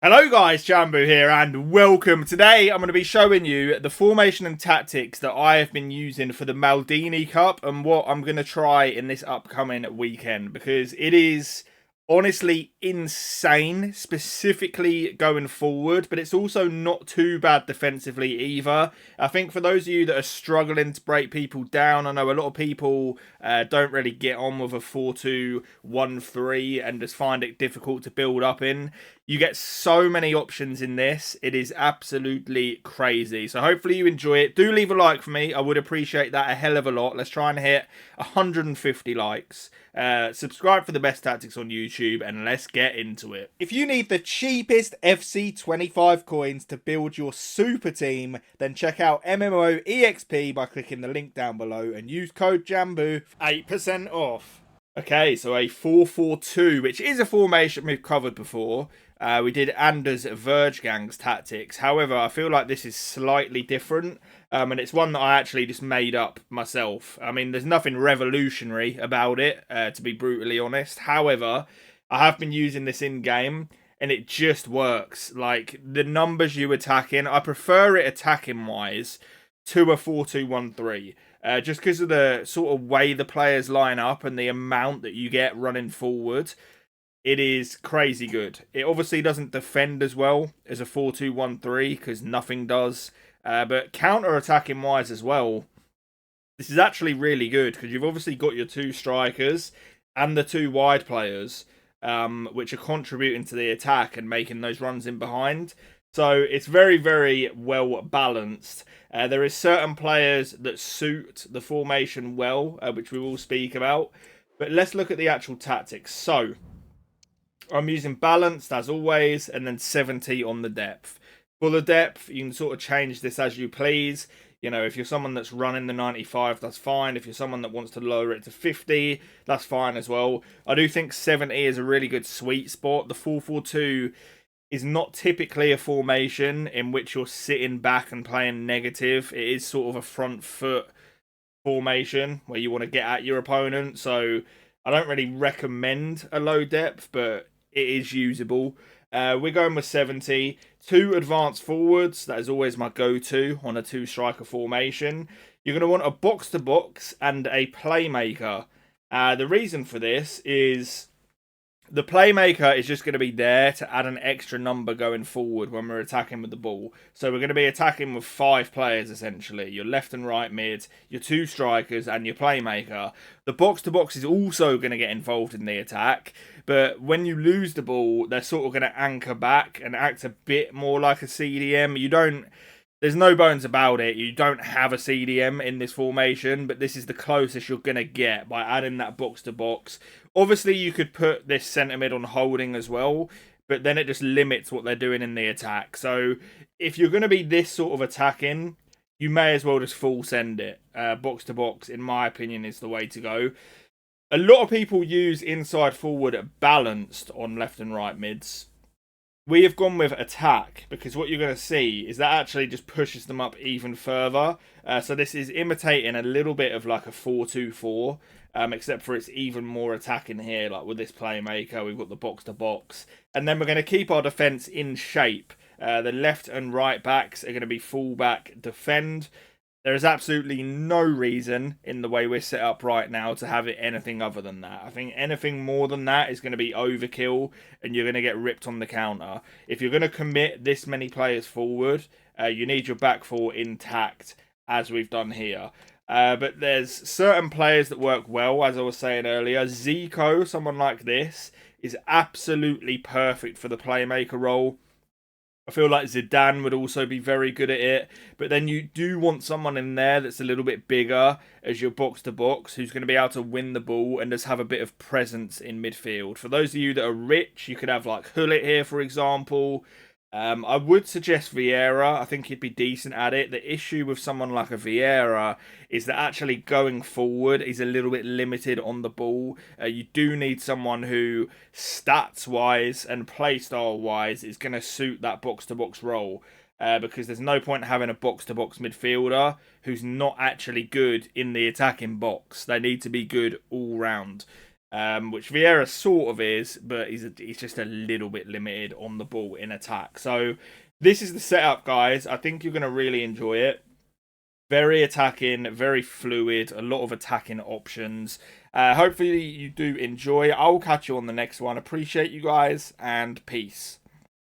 Hello guys, Jamboo here and welcome. Today I'm going to be showing you the formation and tactics that I have been using for the Maldini Cup and what I'm going to try in this upcoming weekend, because it is honestly insane, specifically going forward, but it's also not too bad defensively either. I think for those of you that are struggling to break people down, I know a lot of people don't really get on with a 4-2-1-3 and just find it difficult to build up in. You get so many options in this. It is absolutely crazy. So hopefully you enjoy it. Do leave a like for me. I would appreciate that a hell of a lot. Let's try and hit 150 likes. Subscribe for the best tactics on YouTube and let's get into it. If you need the cheapest FC25 coins to build your super team, then check out MMOEXP by clicking the link down below and use code JAMBOO for 8% off. Okay, so a 4-4-2, which is a formation we've covered before. We did Anders Verge Gang's tactics. However, I feel like this is slightly different. And it's one that I actually just made up myself. I mean, there's nothing revolutionary about it, to be brutally honest. However, I have been using this in-game, and it just works. Like, the numbers you attack in, I prefer it attacking-wise to a 4-2-1-3. Just because of the sort of way the players line up and the amount that you get running forward. It is crazy good. It obviously doesn't defend as well as a 4-2-1-3 because nothing does. But counter-attacking wise as well, this is actually really good because you've obviously got your two strikers and the two wide players, which are contributing to the attack and making those runs in behind. So it's very, very well balanced. There is certain players that suit the formation well, which we will speak about. But let's look at the actual tactics. So I'm using balanced as always, and then 70 on the depth. For the depth, you can sort of change this as you please. You know, if you're someone that's running the 95, that's fine. If you're someone that wants to lower it to 50, that's fine as well. I do think 70 is a really good sweet spot. The 4-4-2 is not typically a formation in which you're sitting back and playing negative. It is sort of a front foot formation where you want to get at your opponent. So I don't really recommend a low depth, but it is usable. We're going with 70. Two advanced forwards. That is always my go-to on a two-striker formation. You're going to want a box-to-box and a playmaker. The reason for this is the playmaker is just going to be there to add an extra number going forward when we're attacking with the ball. So we're going to be attacking with 5 players, essentially. Your left and right mid, your two strikers, and your playmaker. The box-to-box is also going to get involved in the attack. But when you lose the ball, they're sort of going to anchor back and act a bit more like a CDM. There's no bones about it. You don't have a CDM in this formation, but this is the closest you're going to get by adding that box-to-box. Obviously, you could put this centre mid on holding as well, but then it just limits what they're doing in the attack. So if you're going to be this sort of attacking, you may as well just full send it. Box-to-box, in my opinion, is the way to go. A lot of people use inside forward balanced on left and right mids. We have gone with attack because what you're going to see is that actually just pushes them up even further. So this is imitating a little bit of like a 4-2-4, except for it's even more attacking here. Like with this playmaker, we've got the box-to-box. And then we're going to keep our defence in shape. The left and right backs are going to be full-back defend. There is absolutely no reason in the way we're set up right now to have it anything other than that. I think anything more than that is going to be overkill and you're going to get ripped on the counter. If you're going to commit this many players forward, you need your back four intact, as we've done here. But there's certain players that work well, as I was saying earlier. Zico, someone like this, is absolutely perfect for the playmaker role. I feel like Zidane would also be very good at it. But then you do want someone in there that's a little bit bigger as your box-to-box, who's going to be able to win the ball and just have a bit of presence in midfield. For those of you that are rich, you could have like Hullet here, for example. I would suggest Vieira. I think he'd be decent at it. The issue with someone like a Vieira is that actually going forward is a little bit limited on the ball. You do need someone who, stats-wise and playstyle-wise, is going to suit that box-to-box role. Because there's no point having a box-to-box midfielder who's not actually good in the attacking box. They need to be good all round. which Vieira sort of is, but he's just a little bit limited on the ball in attack. So this is the setup, guys. I think you're going to really enjoy it. Very attacking, very fluid, a lot of attacking options. Hopefully you do enjoy. I'll catch you on the next one. Appreciate you guys, and peace.